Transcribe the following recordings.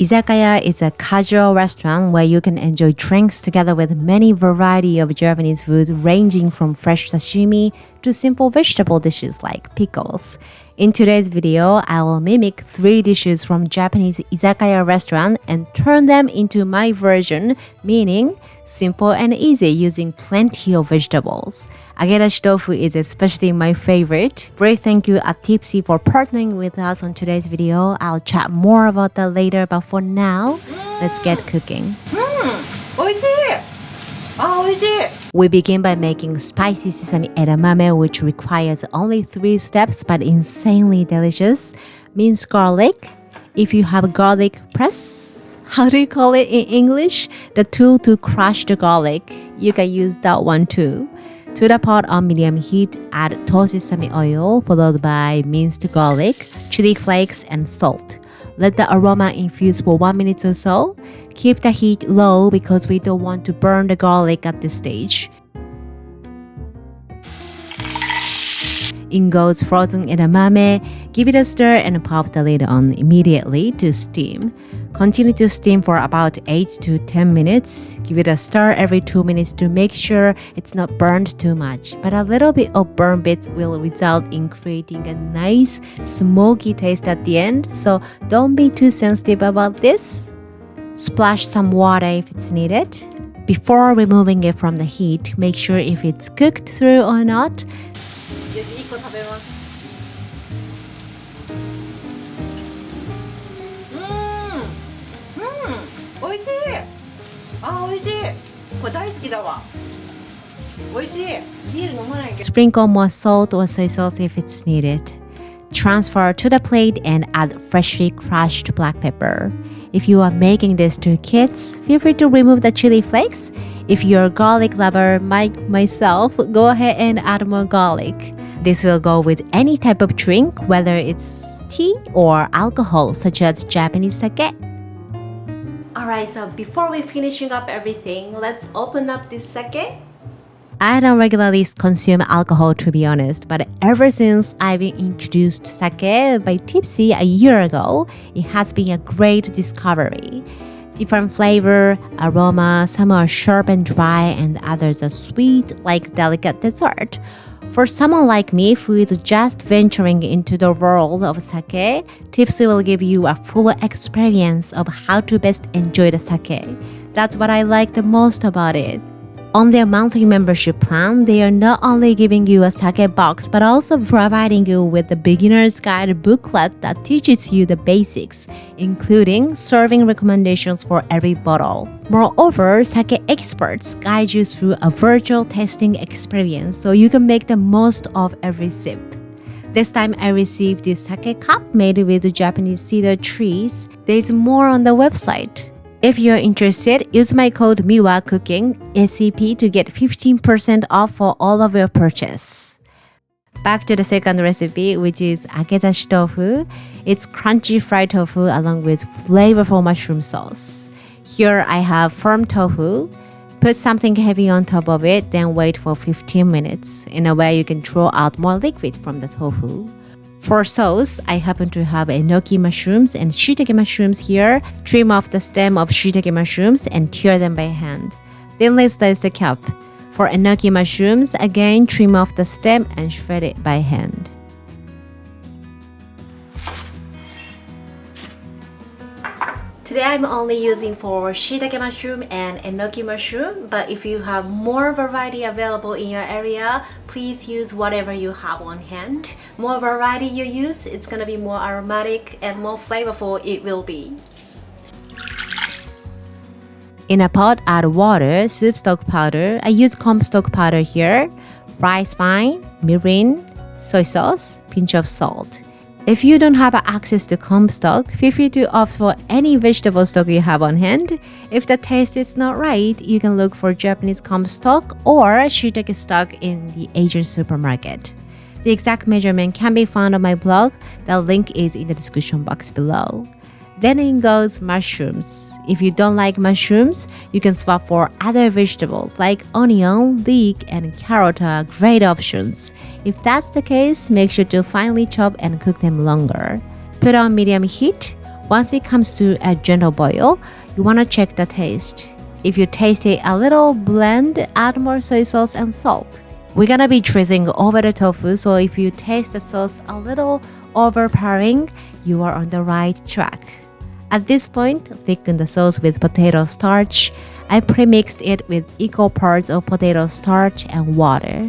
Izakaya is a casual restaurant where you can enjoy drinks together with many variety of Japanese food ranging from fresh sashimi to simple vegetable dishes like pickles. In today's video, I will mimic 3 dishes from Japanese izakaya restaurant and turn them into my version, meaning simple and easy using plenty of vegetables. Agedashi tofu is especially my favorite. Great thank you at Tipsy for partnering with us on today's video. I'll chat more about that later, but for now, let's get cooking. We begin by making spicy sesame edamame, which requires only 3 steps but insanely delicious. Minced garlic. If you have garlic press, how do you call it in English? The tool to crush the garlic. You can use that one too. To the pot on medium heat, add toasted sesame oil followed by minced garlic, chili flakes, and salt. Let the aroma infuse for 1 minute or so. Keep the heat low because we don't want to burn the garlic at this stage. In goes frozen edamame. Give it a stir and pop the lid on immediately to steam. Continue to steam for about 8 to 10 minutes. Give it a stir every 2 minutes to make sure it's not burned too much. But a little bit of burn bits will result in creating a nice smoky taste at the end. So don't be too sensitive about this. Splash some water if it's needed. Before removing it from the heat, make sure if it's cooked through or not. Sprinkle more salt or soy sauce if it's needed. Transfer to the plate and add freshly crushed black pepper. If you are making this to kids, feel free to remove the chili flakes. If you're a garlic lover like myself, go ahead and add more garlic. This will go with any type of drink, whether it's tea or alcohol, such as Japanese sake. Alright, so before we finishing up everything, let's open up this sake. I don't regularly consume alcohol, to be honest, but ever since I've been introduced sake by Tipsy a year ago, it has been a great discovery. Different flavor, aroma, some are sharp and dry, and others are sweet, like delicate dessert. For someone like me who is just venturing into the world of sake, Tipsy will give you a full experience of how to best enjoy the sake. That's what I like the most about it. On their monthly membership plan, they are not only giving you a sake box, but also providing you with the beginner's guide booklet that teaches you the basics, including serving recommendations for every bottle. Moreover, sake experts guide you through a virtual tasting experience so you can make the most of every sip. This time I received this sake cup made with Japanese cedar trees. There's more on the website. If you're interested, use my code Miwa Cooking SCP to get 15% off for all of your purchase. Back to the second recipe, which is AGEDASHI tofu. It's crunchy fried tofu along with flavorful mushroom sauce. Here I have firm tofu. Put something heavy on top of it, then wait for 15 minutes. In a way, you can draw out more liquid from the tofu. For sauce, I happen to have enoki mushrooms and shiitake mushrooms here. Trim off the stem of shiitake mushrooms and tear them by hand. Thinly slice the cup. For enoki mushrooms, again trim off the stem and shred it by hand. Today I'm only using for shiitake mushroom and enoki mushroom, but if you have more variety available in your area, please use whatever you have on hand. More variety you use, it's gonna be more aromatic and more flavorful it will be. In a pot, add water, soup stock powder. I use comstock powder here, rice vine, mirin, soy sauce, pinch of salt. If you don't have access to comstock, feel free to opt for any vegetable stock you have on hand. If the taste is not right, you can look for Japanese comstock or shiitake stock in the Asian supermarket. The exact measurement can be found on my blog. The link is in the description box below. Then in goes mushrooms. If you don't like mushrooms, you can swap for other vegetables like onion, leek, and carrot are great options. If that's the case, make sure to finely chop and cook them longer. Put on medium heat. Once it comes to a gentle boil, you want to check the taste. If you taste it a little bland, add more soy sauce and salt. We're gonna be drizzling over the tofu, so if you taste the sauce a little overpowering, you are on the right track. At this point, thicken the sauce with potato starch. I pre-mixed it with equal parts of potato starch and water.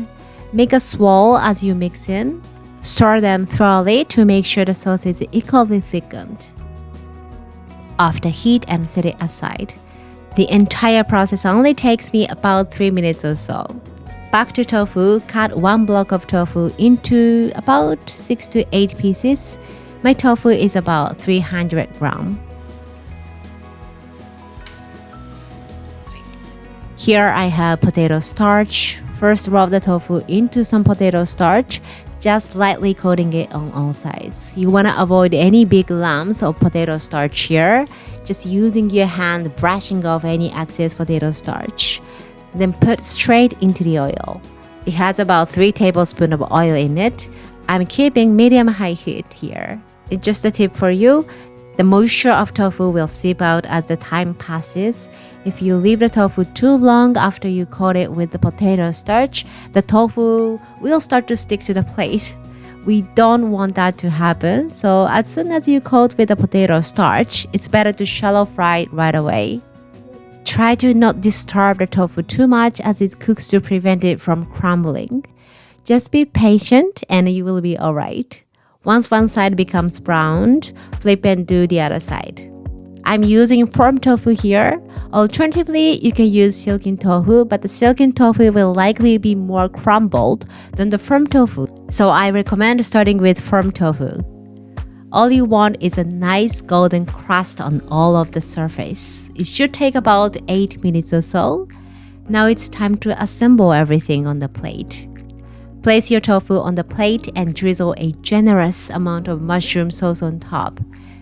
Make a swirl as you mix in. Stir them thoroughly to make sure the sauce is equally thickened. Off the heat and set it aside. The entire process only takes me about 3 minutes or so. Back to tofu, cut one block of tofu into about 6 to 8 pieces. My tofu is about 300 grams. Here I have potato starch. First rub the tofu into some potato starch, just lightly coating it on all sides. You want to avoid any big lumps of potato starch here. Just using your hand, brushing off any excess potato starch. Then put straight into the oil. It has about 3 tablespoons of oil in it. I'm keeping medium-high heat here. It's just a tip for you. The moisture of tofu will seep out as the time passes. If you leave the tofu too long after you coat it with the potato starch, the tofu will start to stick to the plate. We don't want that to happen, so as soon as you coat with the potato starch, it's better to shallow fry it right away. Try to not disturb the tofu too much as it cooks to prevent it from crumbling. Just be patient and you will be alright. Once one side becomes browned, flip and do the other side. I'm using firm tofu here. Alternatively, you can use silken tofu, but the silken tofu will likely be more crumbled than the firm tofu. So I recommend starting with firm tofu. All you want is a nice golden crust on all of the surface. It should take about 8 minutes or so. Now it's time to assemble everything on the plate. Place your tofu on the plate and drizzle a generous amount of mushroom sauce on top.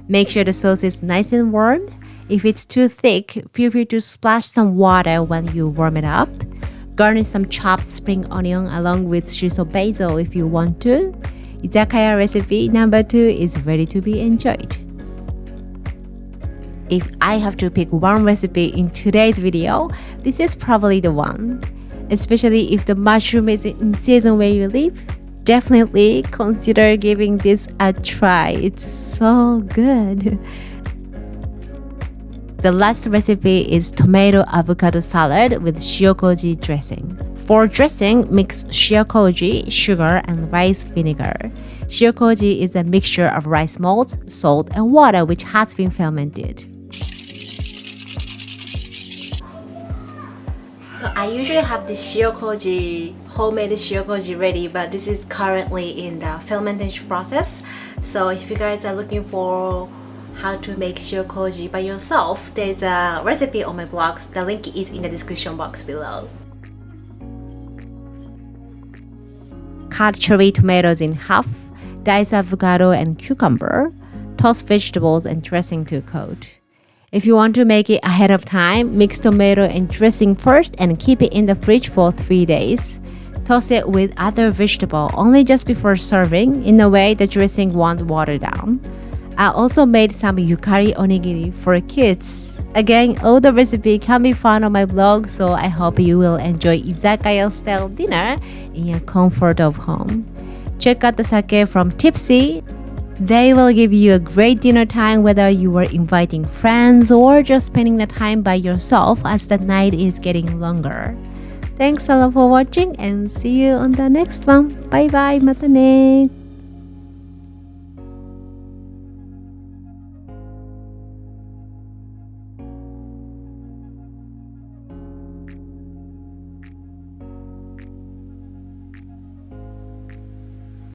Make sure the sauce is nice and warm. If it's too thick, feel free to splash some water when you warm it up. Garnish some chopped spring onion along with shiso basil if you want to. Izakaya recipe number 2 is ready to be enjoyed. If I have to pick one recipe in today's video, this is probably the one. Especially if the mushroom is in season where you live, definitely consider giving this a try. It's so good. The last recipe is tomato avocado salad with SHIOKOJI dressing. For dressing, mix SHIOKOJI, sugar, and rice vinegar. SHIOKOJI is a mixture of rice malt, salt, and water which has been fermented. So I usually have this SHIOKOJI, homemade SHIOKOJI ready, but this is currently in the fermentation process. So if you guys are looking for how to make SHIOKOJI by yourself, there's a recipe on my blog. The link is in the description box below. Cut cherry tomatoes in half, dice avocado and cucumber, toss vegetables and dressing to coat. If you want to make it ahead of time, mix tomato and dressing first and keep it in the fridge for 3 days. Toss it with other vegetable only just before serving, in a way the dressing won't water down. I also made some yukari onigiri for kids. Again, all the recipe can be found on my blog, so I hope you will enjoy izakaya style dinner in your comfort of home. Check out the sake from Tipsy. They will give you a great dinner time whether you are inviting friends or just spending the time by yourself as the night is getting longer. Thanks a lot for watching and see you on the next one. Bye bye, mata ne!